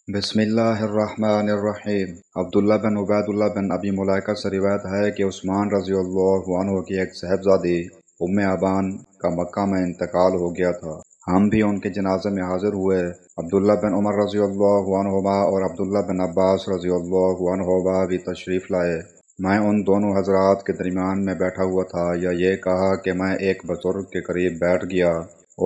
बिस्मिल्लाहिर्रहमानिर्रहीम। अब्दुल्ला बिन उबैदुल्लाह बिन अबी मुलाइका से रिवायत है कि उस्मान रज़ी अल्लाहु अन्हु की एक साहबजादी उम्मे अबान का मक्का में इंतकाल हो गया था। हम भी उनके जनाजे में हाजिर हुए। अब्दुल्ला बिन उमर रज़ी अल्लाहु अन्हुमा और अब्दुल्ला बिन अब्बास रज़ी अल्लाहु अन्हुमा भी तशरीफ़ लाए। मैं उन दोनों हजरात के दरमियान में बैठा हुआ था, या ये कहा कि मैं एक बुजुर्ग के करीब बैठ गया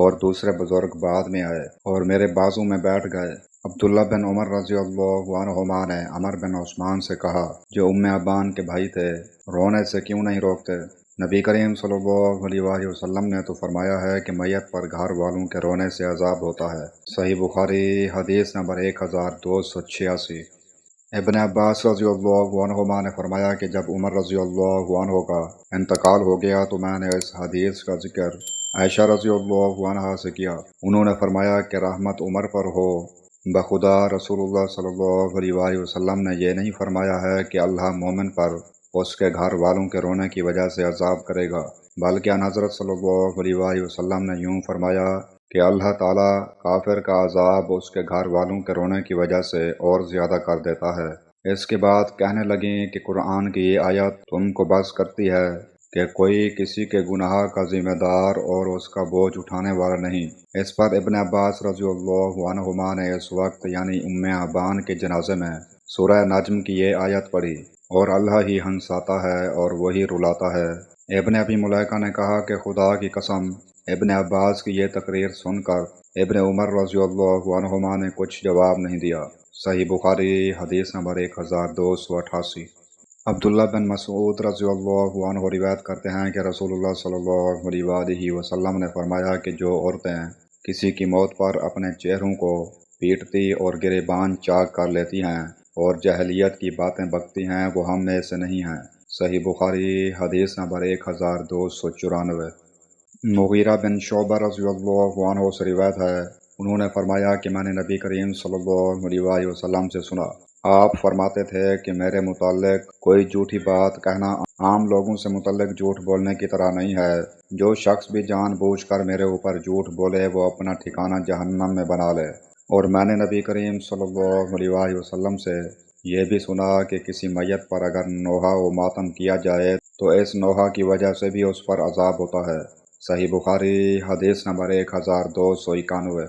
और दूसरे बुजुर्ग बाद में आए और मेरे बाजू में बैठ गए। अब्दुल्ला बिन उमर रज़ी अल्लाहु अन्हुमा ने अमर बिन उस्मान से कहा, जो उम्मे अबान के भाई थे, रोने से क्यों नहीं रोकते? नबी करीम सल्लल्लाहु अलैहि वसल्लम ने तो फरमाया है कि मैयत पर घर वालों के रोने से अजाब होता है। सही बुखारी हदीस नंबर 1286। इब्न अब्बास रज़ी अल्लाहु अन्हुमा ने फरमाया कि जब उमर रज़ी अल्लाहु अन्हु का इंतकाल हो गया तो मैंने इस हदीस का जिक्र आयशा रज़ी अल्लाहु अन्हा से किया। उन्होंने फरमाया कि रहमत उमर पर हो, बखुदा रसूलुल्लाह सल्लल्लाहु अलैहि वसल्लम ने यह नहीं फरमाया है कि अल्लाह मोमिन पर उसके घर वालों के रोने की वजह से अजाब करेगा, बल्कि अन हज़रत सल्लल्लाहु अलैहि वसल्लम ने यूं फरमाया कि अल्लाह ताला काफिर का अजाब उसके घर वालों के रोने की वजह से और ज़्यादा कर देता है। इसके बाद कहने लगी कि कुरान की ये आयत तुमको बस करती है कि कोई किसी के गुनाह का जिम्मेदार और उसका बोझ उठाने वाला नहीं। इस पर इब्न अब्बास रज़ी अल्लाहु अन्हुमा ने इस वक्त यानी उम्मे अबान के जनाजे में सूरह नज्म की ये आयत पढ़ी, और अल्लाह ही हंसाता है और वही रुलाता है। इब्न अबी मुलाइका ने कहा कि खुदा की कसम, इब्न अब्बास की ये तकरीर सुनकर इब्न उमर रज़ी अल्लाहु अन्हुमा ने कुछ जवाब नहीं दिया। सही बुखारी हदीस नंबर 1288। अब्दुल्ला बिन मसूद रज़ी अल्लाहु अन्हु रिवायत करते हैं कि रसूलुल्लाह सल्लल्लाहु अलैहि वसल्लम ने फरमाया कि जो औरतें किसी की मौत पर अपने चेहरों को पीटती और गिरेबान चाक कर लेती हैं और जहलियत की बातें बकती हैं, वो हम में से नहीं हैं। सही बुखारी हदीस नंबर 1294। मुगीरा बिन शोबा रज़ी अल्लाहु अन्हु से रिवायत है, उन्होंने फरमाया कि मैंने नबी करीम सल्लल्लाहु अलैहि वसल्लम से सुना, आप फरमाते थे कि मेरे मुताल्लिक कोई झूठी बात कहना आम लोगों से मुताल्लिक झूठ बोलने की तरह नहीं है। जो शख्स भी जानबूझकर मेरे ऊपर झूठ बोले वो अपना ठिकाना जहन्नम में बना ले। और मैंने नबी करीम सल्लल्लाहु अलैहि वसल्लम से ये भी सुना कि किसी मैयत पर अगर नोहा व मातम किया जाए तो इस नोहा की वजह से भी उस पर अजाब होता है। सही बुखारी हदीस नंबर 1291।